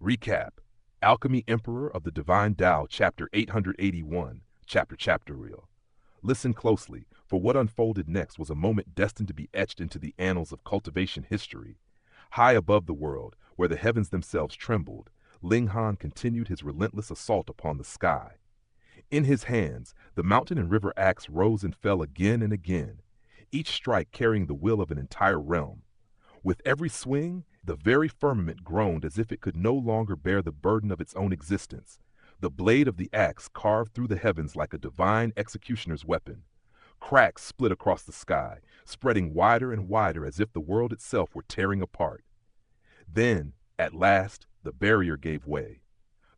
Recap: Alchemy Emperor of the Divine Dao, Chapter 881, Chapter Reel. Listen closely, for what unfolded next was a moment destined to be etched into the annals of cultivation history. High above the world, where the heavens themselves trembled, Ling Han continued his relentless assault upon the sky. In his hands, the mountain and river axe rose and fell again and again, each strike carrying the will of an entire realm. With every swing, the very firmament groaned as if it could no longer bear the burden of its own existence. The blade of the axe carved through the heavens like a divine executioner's weapon. Cracks split across the sky, spreading wider and wider as if the world itself were tearing apart. Then, at last, the barrier gave way.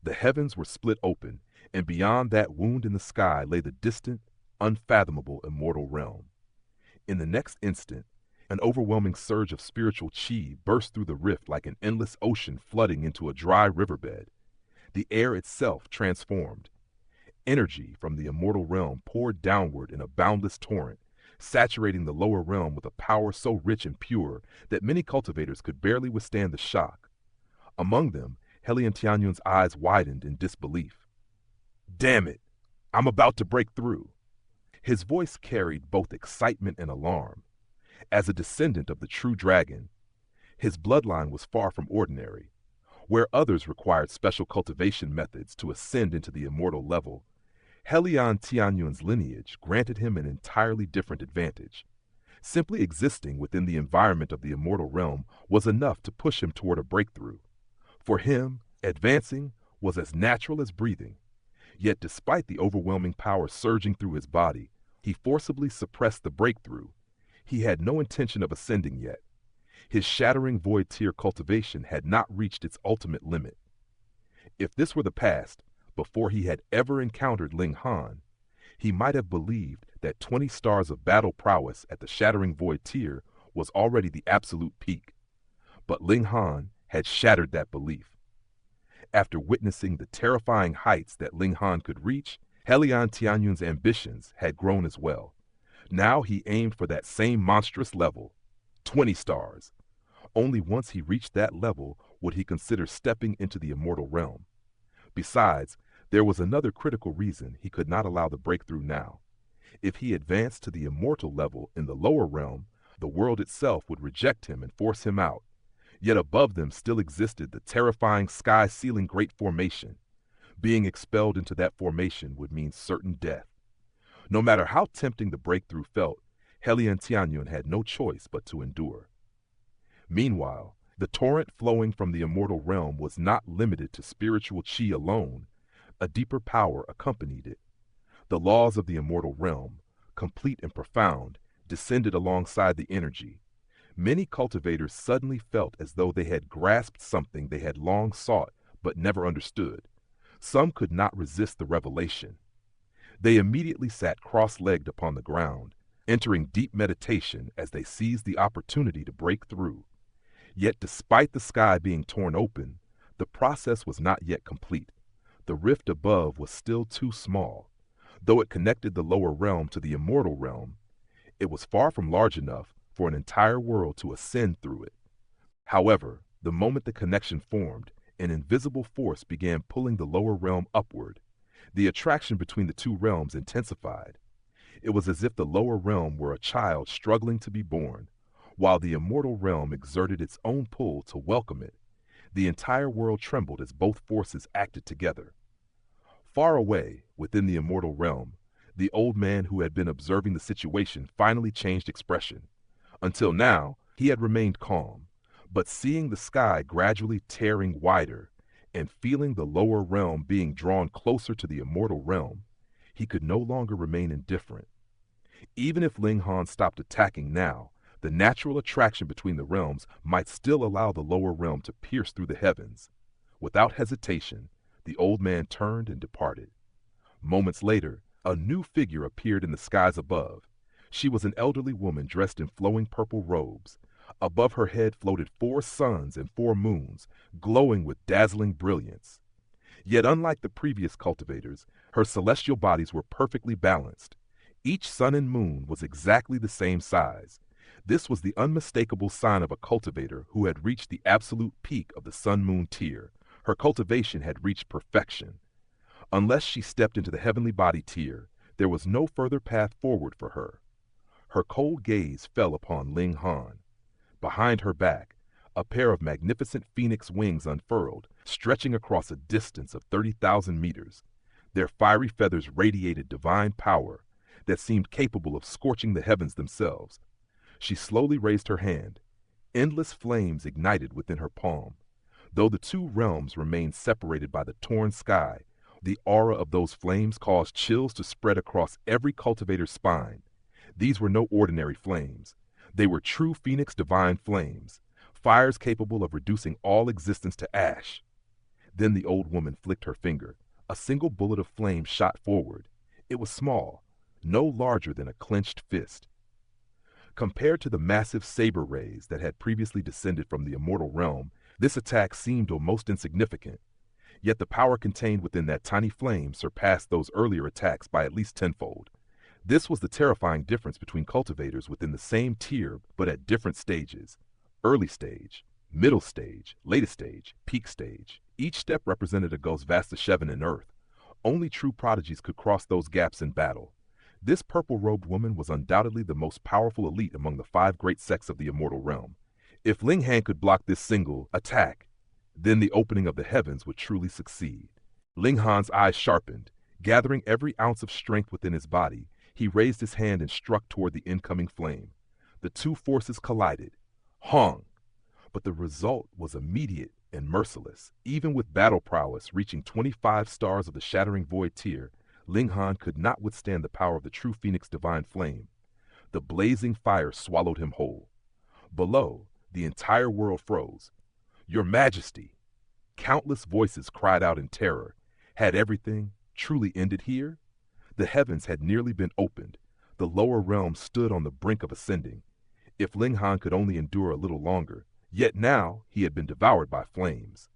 The heavens were split open, and beyond that wound in the sky lay the distant, unfathomable immortal realm. In the next instant, an overwhelming surge of spiritual chi burst through the rift like an endless ocean flooding into a dry riverbed. The air itself transformed. Energy from the immortal realm poured downward in a boundless torrent, saturating the lower realm with a power so rich and pure that many cultivators could barely withstand the shock. Among them, Helian Tianyun's eyes widened in disbelief. "Damn it! I'm about to break through." His voice carried both excitement and alarm. As a descendant of the true dragon, his bloodline was far from ordinary. Where others required special cultivation methods to ascend into the immortal level, Helian Tianyun's lineage granted him an entirely different advantage. Simply existing within the environment of the immortal realm was enough to push him toward a breakthrough. For him, advancing was as natural as breathing. Yet despite the overwhelming power surging through his body, he forcibly suppressed the breakthrough. He had no intention of ascending yet. His shattering void tier cultivation had not reached its ultimate limit. If this were the past, before he had ever encountered Ling Han, he might have believed that 20 stars of battle prowess at the shattering void tier was already the absolute peak. But Ling Han had shattered that belief. After witnessing the terrifying heights that Ling Han could reach, Helian Tianyun's ambitions had grown as well. Now he aimed for that same monstrous level, 20 stars. Only once he reached that level would he consider stepping into the immortal realm. Besides, there was another critical reason he could not allow the breakthrough now. If he advanced to the immortal level in the lower realm, the world itself would reject him and force him out. Yet above them still existed the terrifying sky-ceiling great formation. Being expelled into that formation would mean certain death. No matter how tempting the breakthrough felt, Helian Tianyun had no choice but to endure. Meanwhile, the torrent flowing from the immortal realm was not limited to spiritual chi alone. A deeper power accompanied it. The laws of the immortal realm, complete and profound, descended alongside the energy. Many cultivators suddenly felt as though they had grasped something they had long sought but never understood. Some could not resist the revelation. They immediately sat cross-legged upon the ground, entering deep meditation as they seized the opportunity to break through. Yet despite the sky being torn open, the process was not yet complete. The rift above was still too small. Though it connected the lower realm to the immortal realm, it was far from large enough for an entire world to ascend through it. However, the moment the connection formed, an invisible force began pulling the lower realm upward. The attraction between the two realms intensified. It was as if the lower realm were a child struggling to be born, while the immortal realm exerted its own pull to welcome it. The entire world trembled as both forces acted together. Far away, within the immortal realm, the old man who had been observing the situation finally changed expression. Until now, he had remained calm, but seeing the sky gradually tearing wider and feeling the lower realm being drawn closer to the immortal realm, he could no longer remain indifferent. Even if Ling Han stopped attacking now, the natural attraction between the realms might still allow the lower realm to pierce through the heavens. Without hesitation, the old man turned and departed. Moments later, a new figure appeared in the skies above. She was an elderly woman dressed in flowing purple robes. Above her head floated 4 suns and 4 moons, glowing with dazzling brilliance. Yet unlike the previous cultivators, her celestial bodies were perfectly balanced. Each sun and moon was exactly the same size. This was the unmistakable sign of a cultivator who had reached the absolute peak of the sun-moon tier, Her cultivation had reached perfection. Unless she stepped into the heavenly body tier, there was no further path forward for her. Her cold gaze fell upon Ling Han. Behind her back, a pair of magnificent phoenix wings unfurled, stretching across a distance of 30,000 meters. Their fiery feathers radiated divine power that seemed capable of scorching the heavens themselves. She slowly raised her hand. Endless flames ignited within her palm. Though the two realms remained separated by the torn sky, the aura of those flames caused chills to spread across every cultivator's spine. These were no ordinary flames. They were true phoenix divine flames, fires capable of reducing all existence to ash. Then the old woman flicked her finger. A single bullet of flame shot forward. It was small, no larger than a clenched fist. Compared to the massive saber rays that had previously descended from the immortal realm, this attack seemed almost insignificant. Yet the power contained within that tiny flame surpassed those earlier attacks by at least tenfold. This was the terrifying difference between cultivators within the same tier but at different stages. Early stage, middle stage, latest stage, peak stage. Each step represented a ghost vasta Shevan in earth. Only true prodigies could cross those gaps in battle. This purple-robed woman was undoubtedly the most powerful elite among the 5 great sects of the immortal realm. If Ling Han could block this single attack, then the opening of the heavens would truly succeed. Ling Han's eyes sharpened. Gathering every ounce of strength within his body, he raised his hand and struck toward the incoming flame. The two forces collided. Hung! But the result was immediate and merciless. Even with battle prowess reaching 25 stars of the Shattering Void tier, Ling Han could not withstand the power of the true Phoenix Divine Flame. The blazing fire swallowed him whole. Below, the entire world froze. Your Majesty! Countless voices cried out in terror. Had everything truly ended here? The heavens had nearly been opened. The lower realms stood on the brink of ascending. If Ling Han could only endure a little longer, yet now he had been devoured by flames.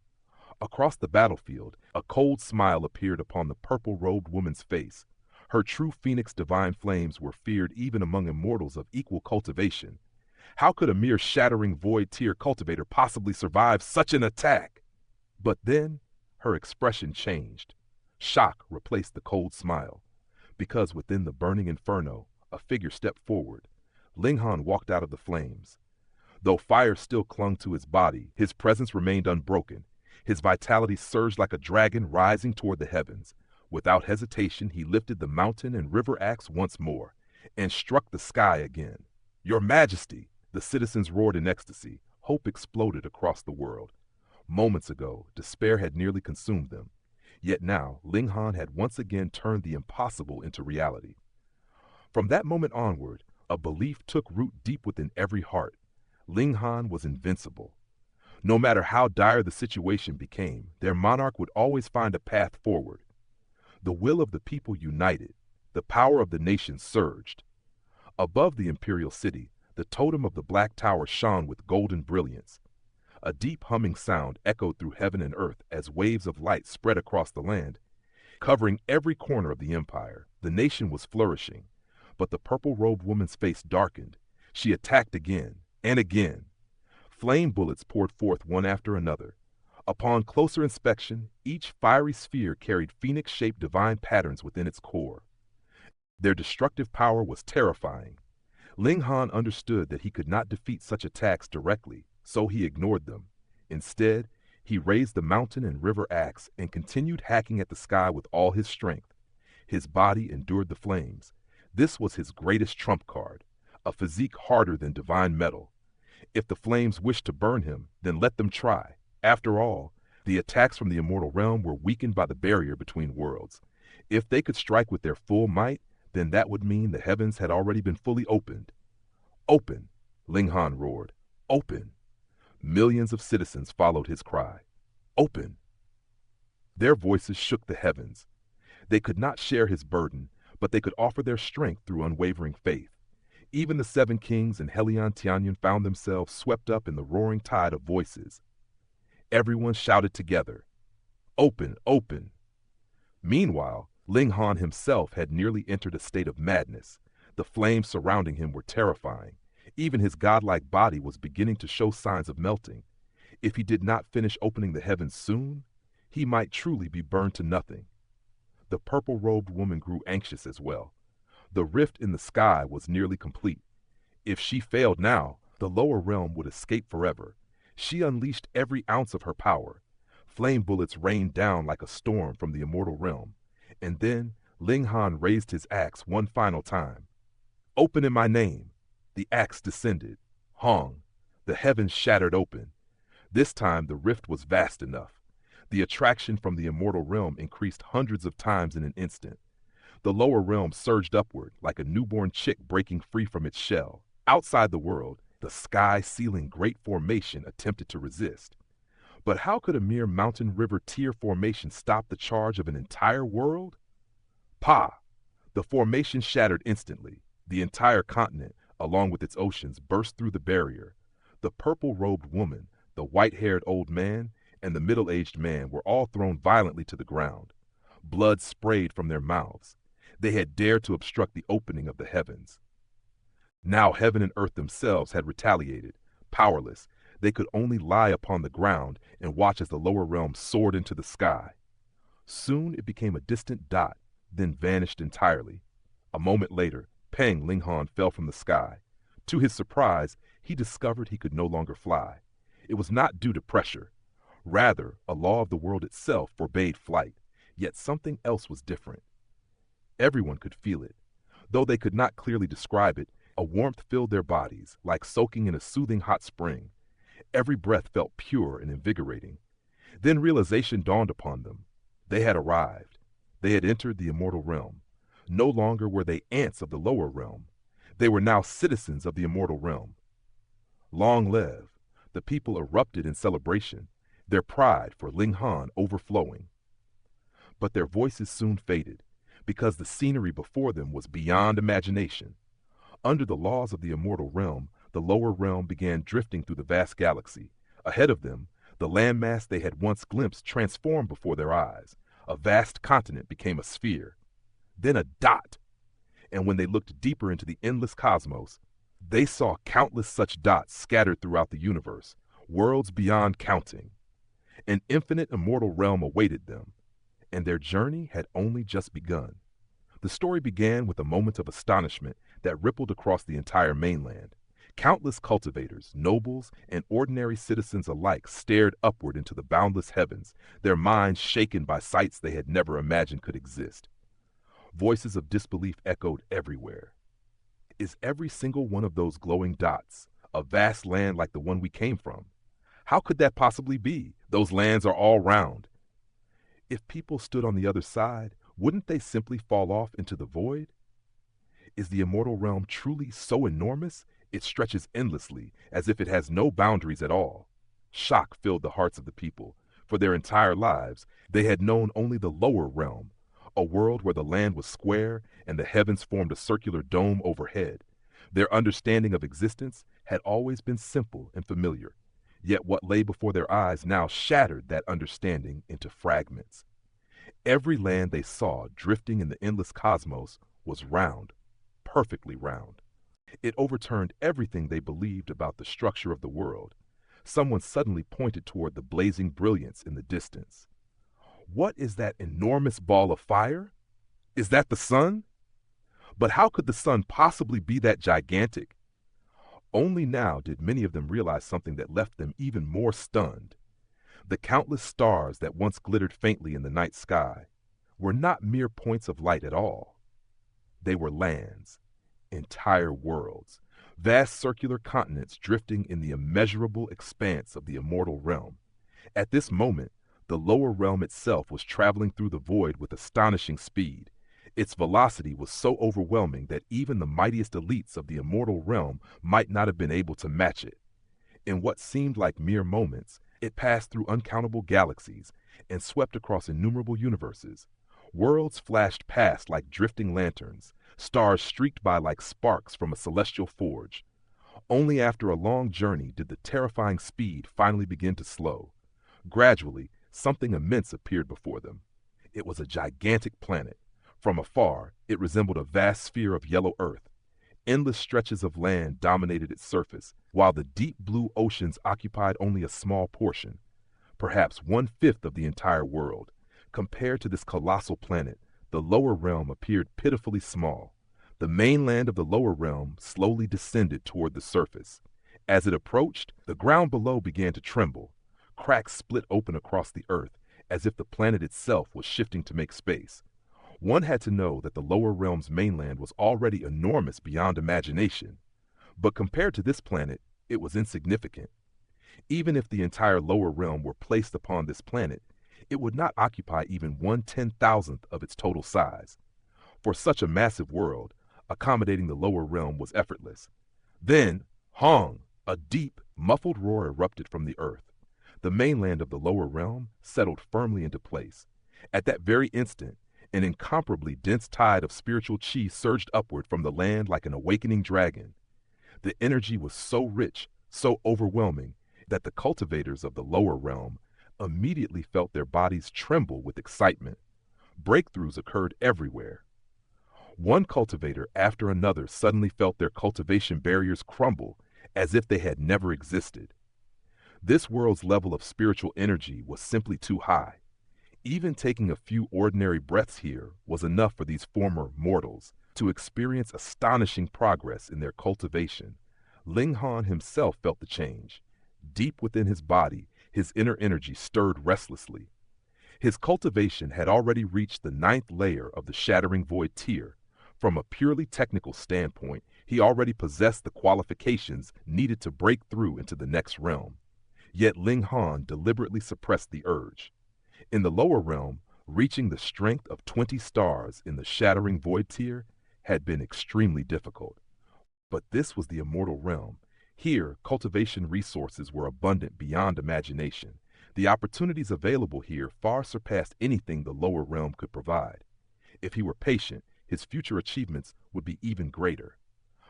Across the battlefield, a cold smile appeared upon the purple-robed woman's face. Her true Phoenix Divine Flames were feared even among immortals of equal cultivation. How could a mere Shattering Void tier cultivator possibly survive such an attack? But then, her expression changed. Shock replaced the cold smile. Because within the burning inferno, a figure stepped forward. Ling Han walked out of the flames. Though fire still clung to his body, his presence remained unbroken. His vitality surged like a dragon rising toward the heavens. Without hesitation, he lifted the mountain and river axe once more, and struck the sky again. Your Majesty! The citizens roared in ecstasy. Hope exploded across the world. Moments ago, despair had nearly consumed them. Yet now, Ling Han had once again turned the impossible into reality. From that moment onward, a belief took root deep within every heart. Ling Han was invincible. No matter how dire the situation became, their monarch would always find a path forward. The will of the people united. The power of the nation surged. Above the imperial city, the totem of the Black Tower shone with golden brilliance. A deep humming sound echoed through heaven and earth as waves of light spread across the land, covering every corner of the empire. The nation was flourishing, but the purple-robed woman's face darkened. She attacked again and again. Flame bullets poured forth one after another. Upon closer inspection, each fiery sphere carried phoenix-shaped divine patterns within its core. Their destructive power was terrifying. Ling Han understood that he could not defeat such attacks directly, so he ignored them. Instead, he raised the mountain and river axe and continued hacking at the sky with all his strength. His body endured the flames. This was his greatest trump card, a physique harder than divine metal. If the flames wished to burn him, then let them try. After all, the attacks from the immortal realm were weakened by the barrier between worlds. If they could strike with their full might, then that would mean the heavens had already been fully opened. Open! Ling Han roared. Open! Millions of citizens followed his cry. Open! Their voices shook the heavens. They could not share his burden, but they could offer their strength through unwavering faith. Even the 7 kings and Helion Tianyan found themselves swept up in the roaring tide of voices. Everyone shouted together, Open! Open! Meanwhile, Ling Han himself had nearly entered a state of madness. The flames surrounding him were terrifying. Even his godlike body was beginning to show signs of melting. If he did not finish opening the heavens soon, he might truly be burned to nothing. The purple-robed woman grew anxious as well. The rift in the sky was nearly complete. If she failed now, the lower realm would escape forever. She unleashed every ounce of her power. Flame bullets rained down like a storm from the immortal realm. And then Ling Han raised his axe one final time. Open in my name. The axe descended. Hong. The heavens shattered open. This time the rift was vast enough. The attraction from the immortal realm increased hundreds of times in an instant. The lower realm surged upward like a newborn chick breaking free from its shell. Outside the world, the sky-sealing great formation attempted to resist. But how could a mere mountain river tier formation stop the charge of an entire world? Pa! The formation shattered instantly. The entire continent, along with its oceans, burst through the barrier. The purple-robed woman, the white-haired old man, and the middle-aged man were all thrown violently to the ground. Blood sprayed from their mouths. They had dared to obstruct the opening of the heavens. Now heaven and earth themselves had retaliated. Powerless, they could only lie upon the ground and watch as the lower realm soared into the sky. Soon it became a distant dot, then vanished entirely. A moment later, Peng Linghan fell from the sky. To his surprise, he discovered he could no longer fly. It was not due to pressure. Rather, a law of the world itself forbade flight, yet something else was different. Everyone could feel it. Though they could not clearly describe it, a warmth filled their bodies, like soaking in a soothing hot spring. Every breath felt pure and invigorating. Then realization dawned upon them. They had arrived. They had entered the immortal realm. No longer were they ants of the lower realm. They were now citizens of the immortal realm. Long live! The people erupted in celebration, their pride for Ling Han overflowing. But their voices soon faded, because the scenery before them was beyond imagination. Under the laws of the immortal realm, the lower realm began drifting through the vast galaxy. Ahead of them, the landmass they had once glimpsed transformed before their eyes. A vast continent became a sphere, then a dot. And when they looked deeper into the endless cosmos, they saw countless such dots scattered throughout the universe, worlds beyond counting. An infinite immortal realm awaited them, and their journey had only just begun. The story began with a moment of astonishment that rippled across the entire mainland. Countless cultivators, nobles, and ordinary citizens alike stared upward into the boundless heavens, their minds shaken by sights they had never imagined could exist. Voices of disbelief echoed everywhere. Is every single one of those glowing dots a vast land like the one we came from? How could that possibly be? Those lands are all round. If people stood on the other side, wouldn't they simply fall off into the void? Is the immortal realm truly so enormous? It stretches endlessly, as if it has no boundaries at all. Shock filled the hearts of the people. For their entire lives, they had known only the lower realm, a world where the land was square and the heavens formed a circular dome overhead. Their understanding of existence had always been simple and familiar, yet what lay before their eyes now shattered that understanding into fragments. Every land they saw drifting in the endless cosmos was round, perfectly round. It overturned everything they believed about the structure of the world. Someone suddenly pointed toward the blazing brilliance in the distance. What is that enormous ball of fire? Is that the sun? But how could the sun possibly be that gigantic? Only now did many of them realize something that left them even more stunned. The countless stars that once glittered faintly in the night sky were not mere points of light at all. They were lands, entire worlds, vast circular continents drifting in the immeasurable expanse of the immortal realm. At this moment, the lower realm itself was traveling through the void with astonishing speed. Its velocity was so overwhelming that even the mightiest elites of the immortal realm might not have been able to match it. In what seemed like mere moments, it passed through uncountable galaxies and swept across innumerable universes. Worlds flashed past like drifting lanterns, stars streaked by like sparks from a celestial forge. Only after a long journey did the terrifying speed finally begin to slow. Gradually, something immense appeared before them. It was a gigantic planet. From afar, it resembled a vast sphere of yellow earth. Endless stretches of land dominated its surface, while the deep blue oceans occupied only a small portion. perhaps one-fifth of the entire world. Compared to this colossal planet, the lower realm appeared pitifully small. The mainland of the lower realm slowly descended toward the surface. As it approached, the ground below began to tremble. Cracks split open across the earth, as if the planet itself was shifting to make space. One had to know that the lower realm's mainland was already enormous beyond imagination. But compared to this planet, it was insignificant. Even if the entire lower realm were placed upon this planet, it would not occupy even 1/10,000th of its total size. For such a massive world, accommodating the lower realm was effortless. Then, Hong! A deep, muffled roar erupted from the earth. The mainland of the lower realm settled firmly into place. At that very instant, an incomparably dense tide of spiritual chi surged upward from the land like an awakening dragon. The energy was so rich, so overwhelming, that the cultivators of the lower realm immediately felt their bodies tremble with excitement. Breakthroughs occurred everywhere. One cultivator after another suddenly felt their cultivation barriers crumble as if they had never existed. This world's level of spiritual energy was simply too high. Even taking a few ordinary breaths here was enough for these former mortals to experience astonishing progress in their cultivation. Ling Han himself felt the change. Deep within his body, his inner energy stirred restlessly. His cultivation had already reached the 9th layer of the Shattering Void tier. From a purely technical standpoint, he already possessed the qualifications needed to break through into the next realm. Yet Ling Han deliberately suppressed the urge. In the lower realm, reaching the strength of 20 stars in the Shattering Void tier had been extremely difficult. But this was the immortal realm. Here, cultivation resources were abundant beyond imagination. The opportunities available here far surpassed anything the lower realm could provide. If he were patient, his future achievements would be even greater.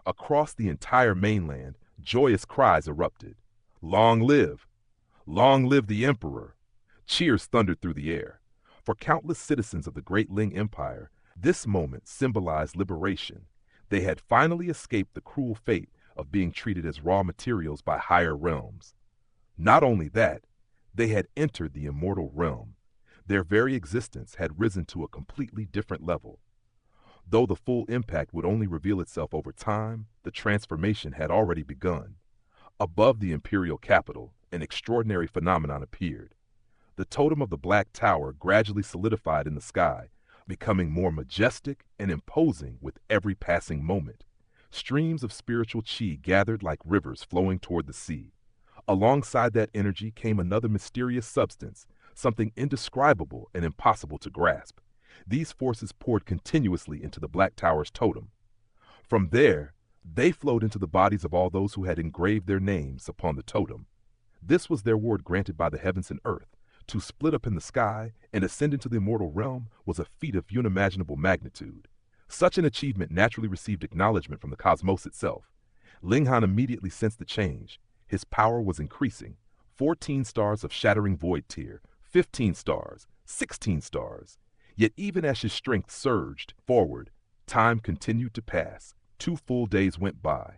Across the entire mainland, joyous cries erupted. Long live! Long live the Emperor! Cheers thundered through the air. For countless citizens of the Great Ling Empire, this moment symbolized liberation. They had finally escaped the cruel fate of being treated as raw materials by higher realms. Not only that, they had entered the immortal realm. Their very existence had risen to a completely different level. Though the full impact would only reveal itself over time, the transformation had already begun. Above the imperial capital, an extraordinary phenomenon appeared. The totem of the Black Tower gradually solidified in the sky, becoming more majestic and imposing with every passing moment. Streams of spiritual chi gathered like rivers flowing toward the sea. Alongside that energy came another mysterious substance, something indescribable and impossible to grasp. These forces poured continuously into the Black Tower's totem. From there, they flowed into the bodies of all those who had engraved their names upon the totem. This was their ward granted by the heavens and earth. To split up in the sky and ascend into the immortal realm was a feat of unimaginable magnitude. Such an achievement naturally received acknowledgement from the cosmos itself. Ling Han immediately sensed the change. His power was increasing. 14 stars of Shattering Void tier, 15 stars, 16 stars. Yet even as his strength surged forward, time continued to pass. 2 full days went by.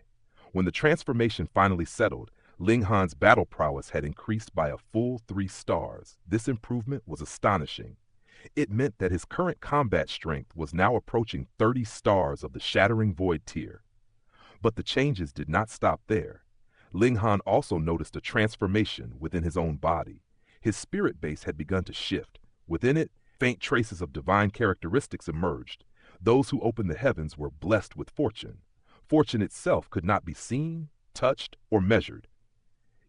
When the transformation finally settled, Ling Han's battle prowess had increased by a full 3 stars. This improvement was astonishing. It meant that his current combat strength was now approaching 30 stars of the Shattering Void tier. But the changes did not stop there. Ling Han also noticed a transformation within his own body. His spirit base had begun to shift. Within it, faint traces of divine characteristics emerged. Those who opened the heavens were blessed with fortune. Fortune itself could not be seen, touched, or measured.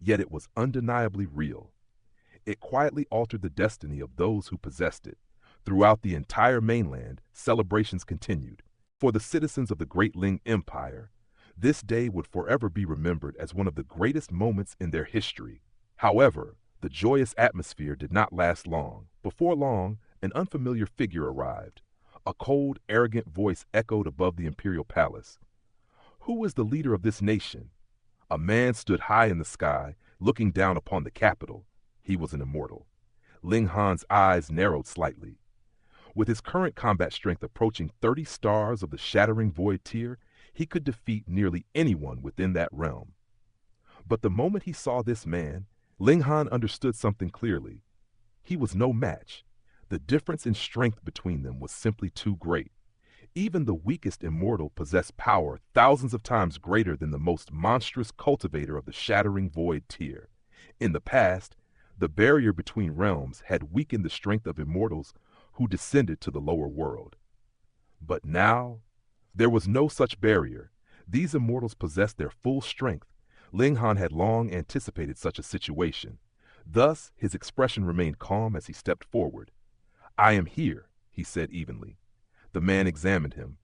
Yet it was undeniably real. It quietly altered the destiny of those who possessed it. Throughout the entire mainland, celebrations continued. For the citizens of the Great Ling Empire, this day would forever be remembered as one of the greatest moments in their history. However, the joyous atmosphere did not last long. Before long, an unfamiliar figure arrived. A cold, arrogant voice echoed above the imperial palace. Who is the leader of this nation? A man stood high in the sky, looking down upon the capital. He was an immortal. Ling Han's eyes narrowed slightly. With his current combat strength approaching 30 stars of the Shattering Void tier, he could defeat nearly anyone within that realm. But the moment he saw this man, Ling Han understood something clearly. He was no match. The difference in strength between them was simply too great. Even the weakest immortal possessed power thousands of times greater than the most monstrous cultivator of the shattering void tier. In the past, the barrier between realms had weakened the strength of immortals who descended to the lower world. But now, there was no such barrier. These immortals possessed their full strength. Ling Han had long anticipated such a situation. Thus, his expression remained calm as he stepped forward. "I am here," he said evenly. The man examined him.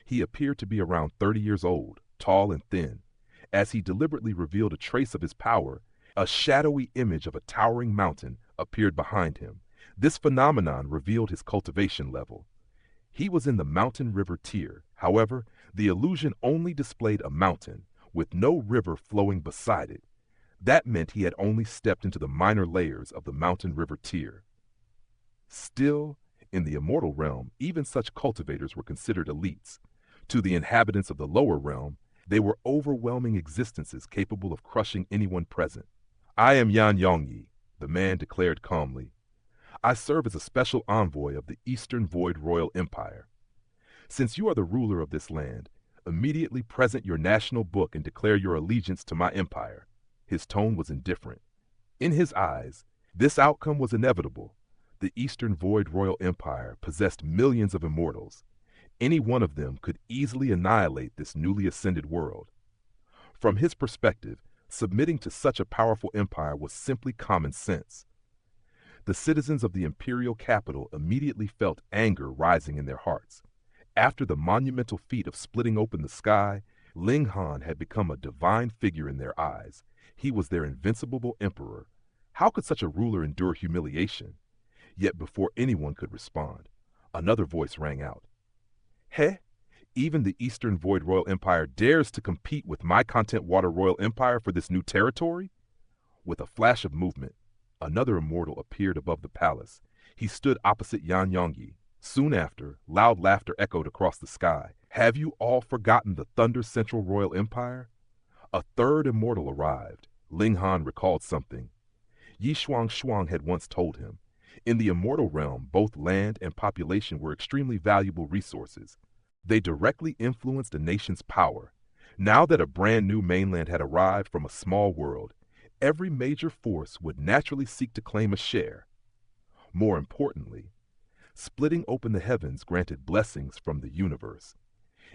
He appeared to be around 30 years old, tall and thin. As he deliberately revealed a trace of his power, a shadowy image of a towering mountain appeared behind him. This phenomenon revealed his cultivation level. He was in the mountain river tier. However, the illusion only displayed a mountain, with no river flowing beside it. That meant he had only stepped into the minor layers of the mountain river tier. Still, in the immortal realm, even such cultivators were considered elites. To the inhabitants of the lower realm, they were overwhelming existences capable of crushing anyone present. "I am Yan Yongyi," the man declared calmly. "I serve as a special envoy of the Eastern Void Royal Empire. Since you are the ruler of this land, immediately present your national book and declare your allegiance to my empire." His tone was indifferent. In his eyes, this outcome was inevitable. The Eastern Void Royal Empire possessed millions of immortals. Any one of them could easily annihilate this newly ascended world. From his perspective, submitting to such a powerful empire was simply common sense. The citizens of the imperial capital immediately felt anger rising in their hearts. After the monumental feat of splitting open the sky, Ling Han had become a divine figure in their eyes. He was their invincible emperor. How could such a ruler endure humiliation? Yet before anyone could respond, another voice rang out. "Heh? Even the Eastern Void Royal Empire dares to compete with my Content Water Royal Empire for this new territory?" With a flash of movement, another immortal appeared above the palace. He stood opposite Yan Yongyi. Soon after, loud laughter echoed across the sky. "Have you all forgotten the Thunder Central Royal Empire?" A third immortal arrived. Ling Han recalled something Yi Shuang had once told him. In the immortal realm, both land and population were extremely valuable resources. They directly influenced a nation's power. Now that a brand new mainland had arrived from a small world, every major force would naturally seek to claim a share. More importantly, splitting open the heavens granted blessings from the universe.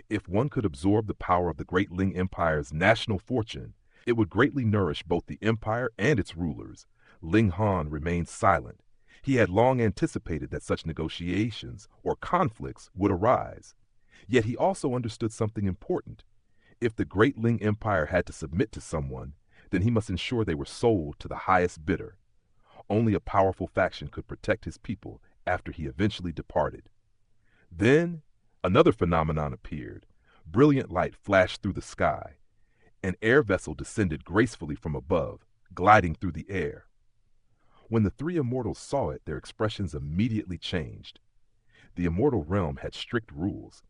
If one could absorb the power of the Great Ling Empire's national fortune, it would greatly nourish both the empire and its rulers. Ling Han remained silent. He had long anticipated that such negotiations or conflicts would arise. Yet he also understood something important. If the Great Ling Empire had to submit to someone, then he must ensure they were sold to the highest bidder. Only a powerful faction could protect his people after he eventually departed. Then, another phenomenon appeared. Brilliant light flashed through the sky. An air vessel descended gracefully from above, gliding through the air. When the three immortals saw it, their expressions immediately changed. The immortal realm had strict rules.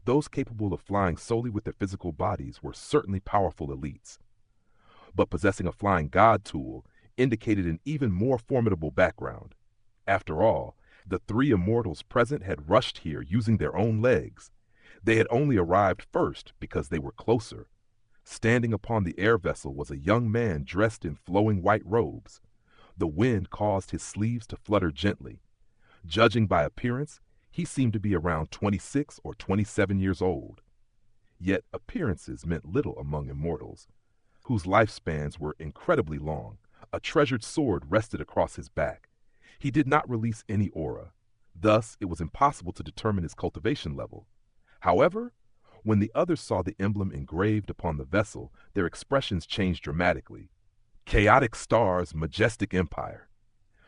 Those capable of flying solely with their physical bodies were certainly powerful elites. But possessing a flying god tool indicated an even more formidable background. After all, the three immortals present had rushed here using their own legs. They had only arrived first because they were closer. Standing upon the air vessel was a young man dressed in flowing white robes. The wind caused his sleeves to flutter gently. Judging by appearance, he seemed to be around 26 or 27 years old. Yet appearances meant little among immortals, whose lifespans were incredibly long. A treasured sword rested across his back. He did not release any aura. Thus, it was impossible to determine his cultivation level. However, when the others saw the emblem engraved upon the vessel, their expressions changed dramatically. Chaotic Stars, Majestic Empire.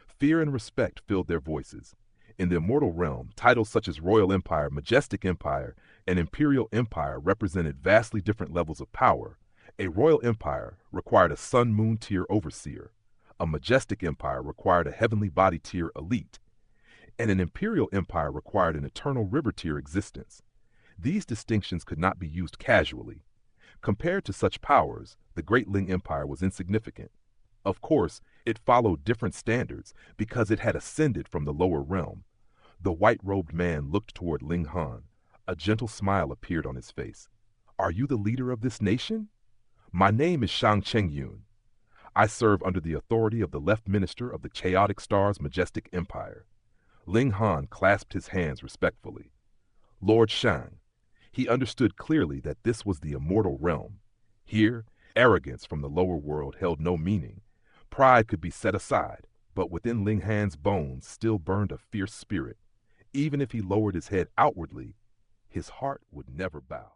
Fear and respect filled their voices. In the immortal realm, titles such as Royal Empire, Majestic Empire, and Imperial Empire represented vastly different levels of power. A royal empire required a sun-moon tier overseer. A majestic empire required a heavenly body tier elite. And an imperial empire required an eternal river tier existence. These distinctions could not be used casually. Compared to such powers, the Great Ling Empire was insignificant. Of course, it followed different standards because it had ascended from the lower realm. The white-robed man looked toward Ling Han. A gentle smile appeared on his face. "Are you the leader of this nation?" "My name is Shang Chengyun. I serve under the authority of the left minister of the Chaotic Star's majestic empire." Ling Han clasped his hands respectfully. Lord Shang. He understood clearly that this was the immortal realm. Here, arrogance from the lower world held no meaning. Pride could be set aside, but within Ling Han's bones still burned a fierce spirit. Even if he lowered his head outwardly, his heart would never bow.